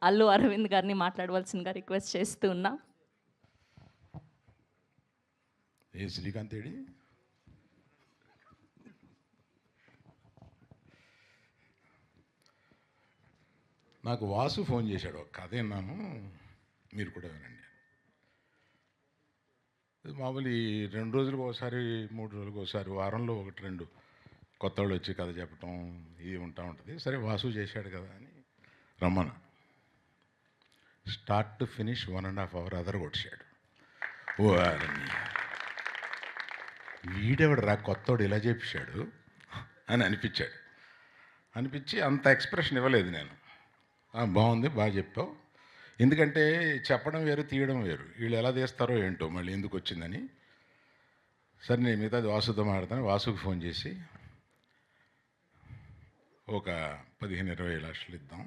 అల్లు అరవింద్ గారిని మాట్లాడవలసిందిగా రిక్వెస్ట్ చేస్తూ ఉన్నా. ఏ శ్రీకాంత్ ఏడి? నాకు వాసు ఫోన్ చేశాడు, ఒక కథ విన్నాను, మీరు కూడా వినండి. మామూలు ఈ 2 రోజులకు ఒకసారి 3 రోజులకు ఒకసారి వారంలో 1-2 కొత్త వాళ్ళు వచ్చి కథ చెప్పటం ఇది ఉంటా ఉంటుంది. సరే వాసు చేశాడు కదా అని రమ్మన. స్టార్ట్ టు ఫినిష్ 1.5 hour అదర కొట్టాడు. ఓ వీడెవడు రా కొత్తోడు ఇలా చెప్పాడు అని అనిపించి అంత ఎక్స్ప్రెషన్ ఇవ్వలేదు నేను. బాగుంది, బాగా చెప్పావు. ఎందుకంటే చెప్పడం వేరు, తీయడం వేరు. వీళ్ళు ఎలా తీస్తారో ఏంటో, మళ్ళీ ఎందుకు వచ్చిందని. సరే నేను మిగతాది వాసుతో మాట్లాడతాను. వాసుకు ఫోన్ చేసి ఒక 15-20 లక్షలు ఇద్దాం,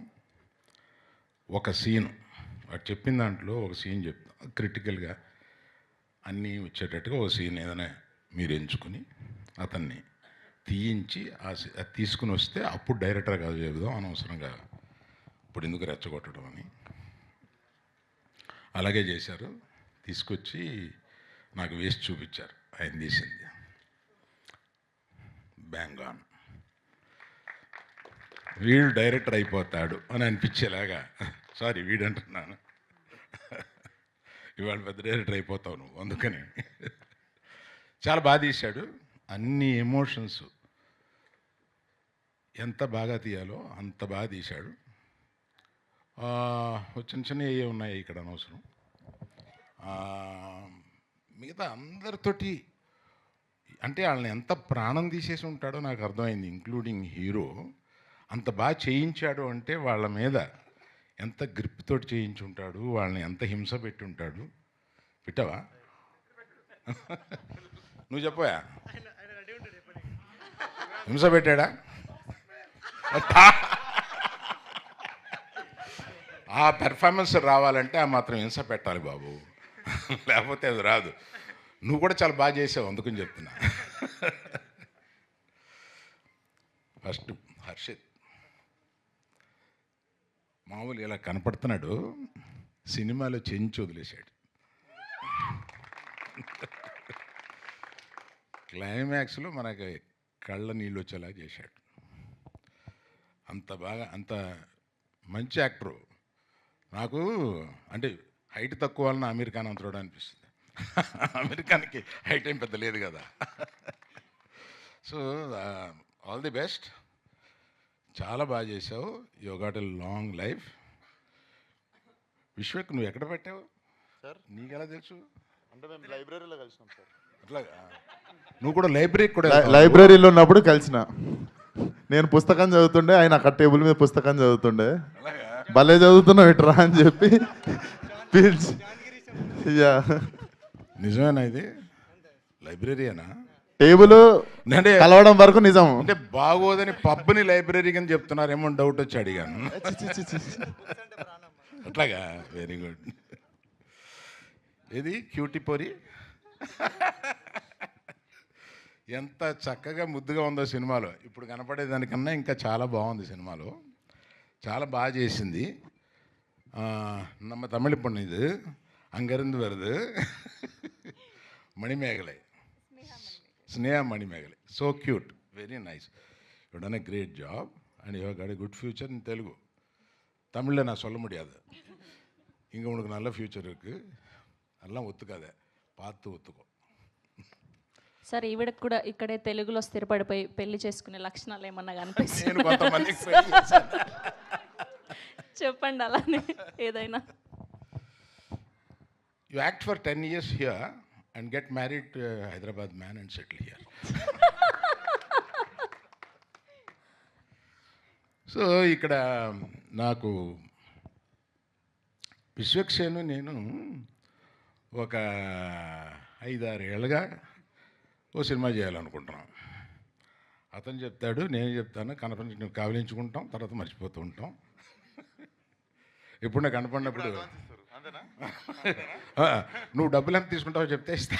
ఒక సీను వాడు చెప్పిన దాంట్లో ఒక సీన్ చెప్తాం, క్రిటికల్గా అన్నీ వచ్చేటట్టుగా ఒక సీన్ ఏదైనా మీరు ఎంచుకుని అతన్ని తీయించి అది తీసుకుని వస్తే అప్పుడు డైరెక్టర్ కాదు చెబుదాం, అనవసరంగా ఇప్పుడు ఎందుకు రెచ్చగొట్టడం అని. అలాగే చేశారు. తీసుకొచ్చి నాకు వేసి చూపించారు, ఆయన తీసింది. Bang on. వీడు డైరెక్టర్ అయిపోతాడు అని అనిపించేలాగా, సారీ వీడంటున్నాను, ఇవాళ పెద్ద డైరెక్టర్ అయిపోతావు నువ్వు, అందుకని. చాలా బాగా తీశాడు. అన్ని ఎమోషన్స్ ఎంత బాగా తీయాలో అంత బాగా తీశాడు. చిన్న చిన్న ఏ ఉన్నాయి ఇక్కడ అనవసరం. మిగతా అందరితోటి అంటే వాళ్ళని ఎంత ప్రాణం తీసేసి ఉంటాడో నాకు అర్థమైంది, ఇంక్లూడింగ్ హీరో. అంత బాగా చేయించాడు అంటే వాళ్ళ మీద ఎంత గ్రిప్ తోటి చేయించి ఉంటాడు, వాళ్ళని ఎంత హింస పెట్టి ఉంటాడు. పెట్టావా? నువ్వు చెప్పవా? హింస పెట్టాడా? ఆ పెర్ఫార్మెన్స్ రావాలంటే ఆ మాత్రం హింస పెట్టాలి బాబు, లేకపోతే అది రాదు. నువ్వు కూడా చాలా బాగా చేసావు, అందుకని చెప్తున్నా. ఫస్ట్ హర్షిత్ మామూలు ఇలా కనపడుతున్నాడు, సినిమాలో చెంచి వదిలేశాడు. క్లైమాక్స్లో మనకి కళ్ళ నీళ్ళు వచ్చేలా చేశాడు. అంత బాగా, అంత మంచి యాక్టరు. నాకు అంటే హైట్ తక్కువ వలన అమీర్ ఖాన్ అంతడు అనిపిస్తుంది. అమీర్ ఖాన్కి హైట్ ఏం పెద్ద లేదు కదా. సో ఆల్ ది బెస్ట్, చాలా బాగా చేసావు. You got a long life. Vishwak నువ్వు ఎక్కడ పెట్టావు సార్? నీకెలా తెలుసు? అంటే మేము లైబ్రరీలో కలిసినాం సార్. అట్లాగా? నువ్వు కూడా లైబ్రరీకి కూడా లైబ్రరీలో ఉన్నప్పుడు కలిసిన. నేను పుస్తకం చదువుతుండే, ఆయన అక్కడ టేబుల్ మీద పుస్తకం చదువుతుండే. భలే చదువుతున్నావు ఇట్రా అని చెప్పి పిలిచి. నిజమేనా ఇది? లైబ్రరీనా? టేబుల్ అంటే కలవడం వరకు నిజం. అంటే బాగోదని పబ్ని లైబ్రరీ అని చెప్తున్నారేమో డౌట్ వచ్చి అడిగాను. అట్లాగా? Very good. ఇది క్యూటీ పొరి ఎంత చక్కగా ముద్దుగా ఉందో సినిమాలో. ఇప్పుడు కనపడేదానికన్నా ఇంకా చాలా బాగుంది సినిమాలో, చాలా బాగా చేసింది. நம்ம தமிழ் பொண்ணு இது, அங்கேருந்து வருது, Manimekalai, Sneha Manimekalai. So cute, very nice. You done a great job and you have got a good future in Telugu. தமிழில் நான் சொல்ல முடியாது. இங்கே உனக்கு நல்ல ஃப்யூச்சர் இருக்குது, அதெல்லாம் ஒத்துக்காத, பார்த்து ஒத்துக்கோ. సార్ ఈవిడకు కూడా ఇక్కడే తెలుగులో స్థిరపడిపోయి పెళ్లి చేసుకునే లక్షణాలు ఏమన్నా కనిపిస్తాయి? నేను కొంతమందికి ట్రై చేశాను. చెప్పండి అలానే ఏదైనా. You act for 10 years here and get married to a Hyderabad man and settle here. So ఇక్కడ నాకు విశ్వక్సేను నేను ఒక 5-6 ఏళ్ళుగా ఓ సినిమా చేయాలనుకుంటున్నాం. అతను చెప్తాడు, నేను చెప్తాను, కనపడి కావలించుకుంటాం, తర్వాత మర్చిపోతూ ఉంటాం. ఇప్పుడు నాకు కనపడినప్పుడు నువ్వు డబ్బులు ఎంత తీసుకుంటావో చెప్తే ఇస్తా.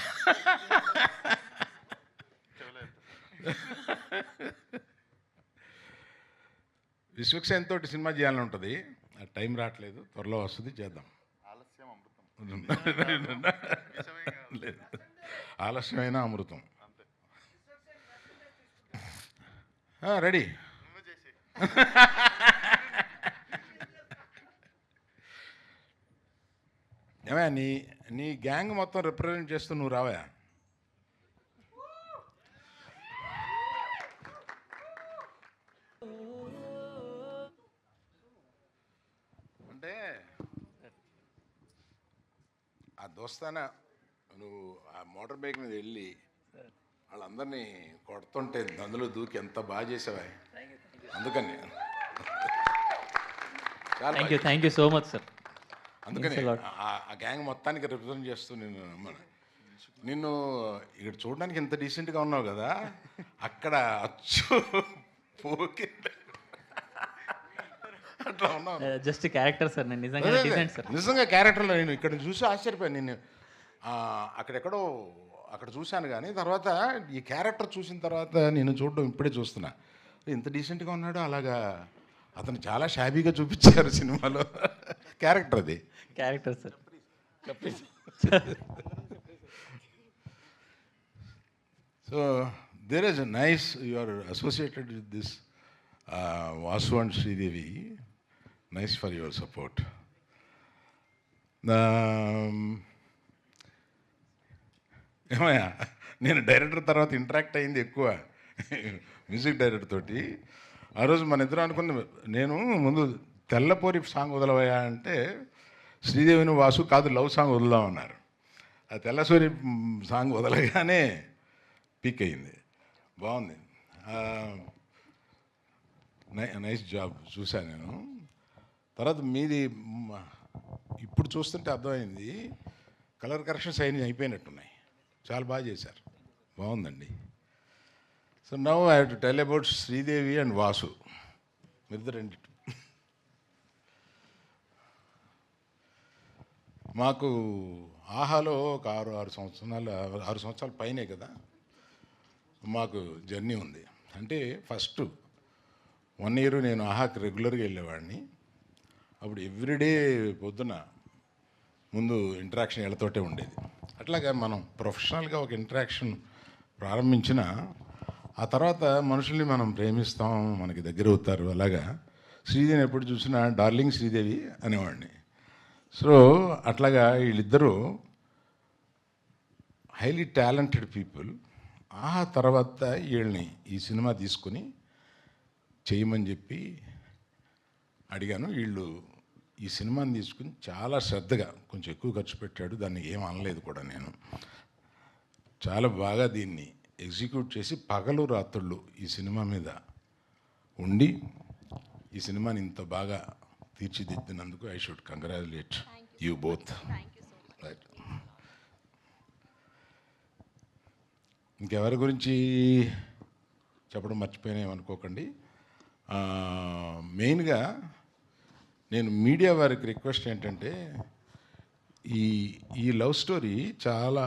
విశ్వక్సేన్ తోటి సినిమా చేయాలని ఉంటుంది. టైం రావట్లేదు, త్వరలో వస్తుంది, చేద్దాం. లేదు, ఆలస్యమైన అమృతం. రెడీ. ఏమయ్యా నీ గ్యాంగ్ మొత్తం రిప్రజెంట్ చేస్తూ నువ్వు రావా? అంటే ఆ దోస్తానా నువ్వు ఆ మోటార్ బైక్ మీద వెళ్ళి వాళ్ళందరినీ కొడుతుంటే అందులో దూకి ఎంత బాగా చేసావా, అందుకని thank you so much sir. అందుకని ఆ గ్యాంగ్ మొత్తానికి రిప్రజెంట్ చేస్తూ నిన్ను ఇక్కడ చూడడానికి ఇంత డీసెంట్గా ఉన్నావు కదా, అక్కడ అచ్చు పోకి అట్లా ఉన్నావు. జస్ట్ క్యారెక్టర్ సార్, నేను నిజంగా డీసెంట్ సార్. నిజంగా క్యారెక్టర్లో నేను ఇక్కడ చూసి ఆశ్చర్యపోయాను. నేను అక్కడెక్కడో అక్కడ చూశాను, కానీ తర్వాత ఈ క్యారెక్టర్ చూసిన తర్వాత నేను చూడడం ఇప్పుడే చూస్తున్నా, ఇంత డీసెంట్గా ఉన్నాడు. అలాగా అతను చాలా షాబీగా చూపించారు సినిమాలో. క్యారెక్టర్ అది, character sir. So there is nice, you are associated with this Vasu and Sridevi. Nice for your support. ఏమయ్యా, నేను డైరెక్టర్ తర్వాత ఇంటరాక్ట్ అయింది ఎక్కువ మ్యూజిక్ డైరెక్టర్ తోటి. ఆ రోజు మన ఇద్దరు అనుకున్న, నేను ముందు తెల్లపోరి సాంగ్ వదలవయా అంటే శ్రీదేవిని వాసు కాదు లవ్ సాంగ్ వదులుదామన్నారు. ఆ తెల్లసూరి సాంగ్ వదలగానే పిక్ అయింది, బాగుంది. నైస్ జాబ్ చూశాను నేను. తర్వాత మీది ఇప్పుడు చూస్తుంటే అర్థమైంది, కలర్ కరెక్షన్స్ అయిపోయినట్టున్నాయి, చాలా బాగా చేశారు, బాగుందండి. So now I have to tell about Sridevi and Vasu. మీరిద్దరండి. మాకు ఆహాలో ఒక 6 సంవత్సరాల పైనే కదా మాకు జర్నీ ఉంది. అంటే ఫస్ట్ 1 year నేను ఆహాకి రెగ్యులర్గా వెళ్ళేవాడిని. అప్పుడు ఎవ్రీడే పొద్దున ముందు ఇంటరాక్షన్ వీళ్ళతోటే ఉండేది. అట్లాగా మనం ప్రొఫెషనల్గా ఒక ఇంటరాక్షన్ ప్రారంభించిన ఆ తర్వాత మనుషుల్ని మనం ప్రేమిస్తాం, మనకి దగ్గర అవుతారు. అలాగా శ్రీదేవిని ఎప్పుడు చూసినా డార్లింగ్ శ్రీదేవి అనేవాడిని. సో అట్లాగా వీళ్ళిద్దరూ హైలీ టాలెంటెడ్ పీపుల్. ఆ తర్వాత వీళ్ళని ఈ సినిమా తీసుకుని చేయమని చెప్పి అడిగాను. వీళ్ళు ఈ సినిమాని తీసుకుని చాలా శ్రద్ధగా, కొంచెం ఎక్కువ ఖర్చు పెట్టాడు, దాన్ని ఏం అనలేదు కూడా. నేను చాలా బాగా దీన్ని ఎగ్జిక్యూట్ చేసి పగలు రాత్రుళ్ళు ఈ సినిమా మీద ఉండి ఈ సినిమాని ఇంత బాగా తీర్చిదిద్దినందుకు I should congratulate you both. Right. ఇంకెవరి గురించి చెప్పడం మర్చిపోయినామనుకోకండి. మెయిన్గా నేను మీడియా వారికి రిక్వెస్ట్ ఏంటంటే, ఈ లవ్ స్టోరీ చాలా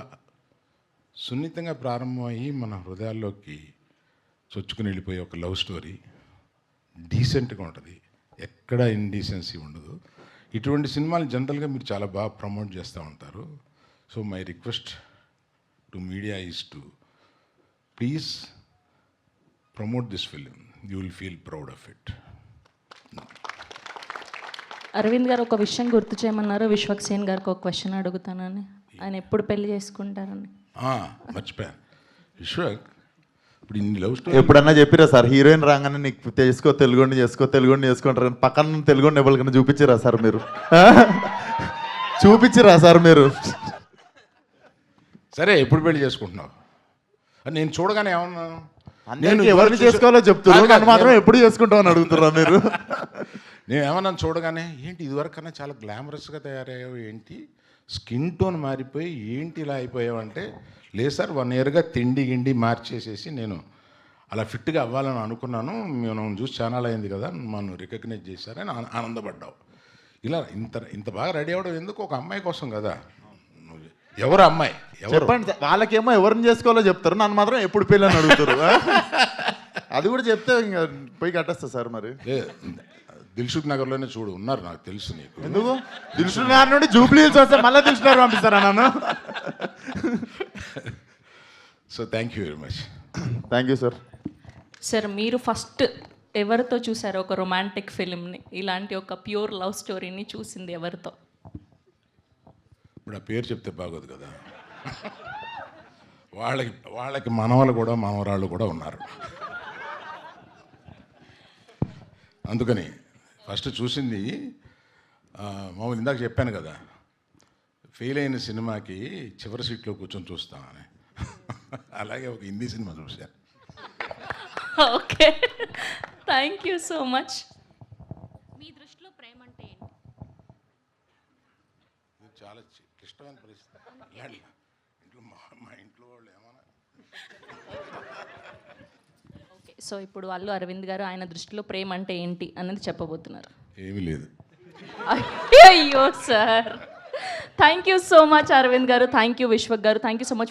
సున్నితంగా ప్రారంభమయ్యి మన హృదయాల్లోకి చొచ్చుకుని వెళ్ళిపోయే ఒక లవ్ స్టోరీ. డీసెంట్గా ఉంటుంది, ఎక్కడ ఇండీసెన్సీ ఉండదు. ఇటువంటి సినిమాలు జనరల్గా మీరు చాలా బాగా ప్రమోట్ చేస్తూ ఉంటారు. So my request to media is to please promote this film. You will feel proud of it. Aravind garu ఒక విషయం గుర్తు చేయమన్నారు. విశ్వక్సేన్ గారికి ఒక క్వశ్చన్ అడుగుతానని. ఆయన ఎప్పుడు పెళ్లి చేసుకుంటారని. మర్చిపోయాను. విశ్వక్, ఇప్పుడు ఇన్ని లవ్ స్టోరీ ఎప్పుడన్నా చెప్పిరా సార్, హీరోయిన్ రాగానే నీకు తెలుగుని చేసుకుంటారు, పక్కన తెలుగుని ఎవరికైనా చూపించిరా సార్ మీరు? చూపించిరా సార్ మీరు? సరే, ఎప్పుడు పెళ్లి చేసుకుంటున్నావు? నేను చూడగానే ఏమన్నా నేను ఎవరిని చేసుకోవాలో చెప్తున్నారు, నన్ను మాత్రం ఎప్పుడు చేసుకుంటామని అడుగుతున్నా మీరు? నేను ఏమన్నా చూడగానే ఏంటి ఇదివరకన్నా చాలా గ్లామరస్గా తయారయ్యావు, ఏంటి స్కిన్ టోన్ మారిపోయి ఏంటి ఇలా అయిపోయావు అంటే, లేదు సార్ 1 yearగా తిండి గిండి మార్చేసేసి నేను అలా ఫిట్గా అవ్వాలని అనుకున్నాను, మనం చూసి ఛానల్ అయింది కదా, మనం రికగ్నైజ్ చేశారని ఆనందపడ్డావు. ఇలా ఇంత బాగా రెడీ అవ్వడం ఎందుకు? ఒక అమ్మాయి కోసం కదా. ఎవరు అమ్మాయి? చెప్పండి. వాళ్ళకేమో ఎవరిని చేసుకోవాలో చెప్తారు, నన్ను మాత్రం ఎప్పుడు పెళ్ళి అని అడుగుతారు. అది కూడా చెప్తే ఇంకా పోయి కట్టేస్తా సార్. మరి దిల్సుఖ్ నగర్లోనే చూడు ఉన్నారు, నాకు తెలుసు నీకు. ఎందుకు దిల్షుక్ గారి నుండి జూబ్లీ హిల్స్ వస్తే మళ్ళీ దిల్షుక్ గారు పంపిస్తారా నన్ను? So thank you very much. Thank you sir. Sir మీరు ఫస్ట్ ఎవరితో చూసారు ఒక రొమాంటిక్ ఫిలింని, ఇలాంటి ఒక ప్యూర్ లవ్ స్టోరీని చూసింది ఎవరితో? ఇప్పుడు ఆ పేరు చెప్తే బాగోదు కదా. వాళ్ళకి మనవలు కూడా మనవరాళ్ళు కూడా ఉన్నారు. అందుకని ఫస్ట్ చూసింది మామూలు ఇందాక చెప్పాను కదా, ఫెయిల్ అయిన సినిమాకి చివరి సీట్లో కూర్చొని చూస్తామని. అలాగే ఒక హిందీ సినిమా చూశాను. Okay, thank you so much. మీ దృష్టిలో ప్రేమ అంటే ఏంటి? ఇది చాలా క్లిష్టమైన పరిస్థితి. ఇలాంటి ఇంట్లో మా ఇంట్లో వాళ్ళు ఏమన్నా ఓకే, సో ఇప్పుడు అల్లు అరవింద్ గారు ఆయన దృష్టిలో ప్రేమ అంటే ఏంటి అన్నది చెప్పబోతున్నారు. ఏమీ లేదు. అయ్యో sir, thank you so much Aravind garu, thank you Vishwak గారు, థ్యాంక్ యూ సో మచ్.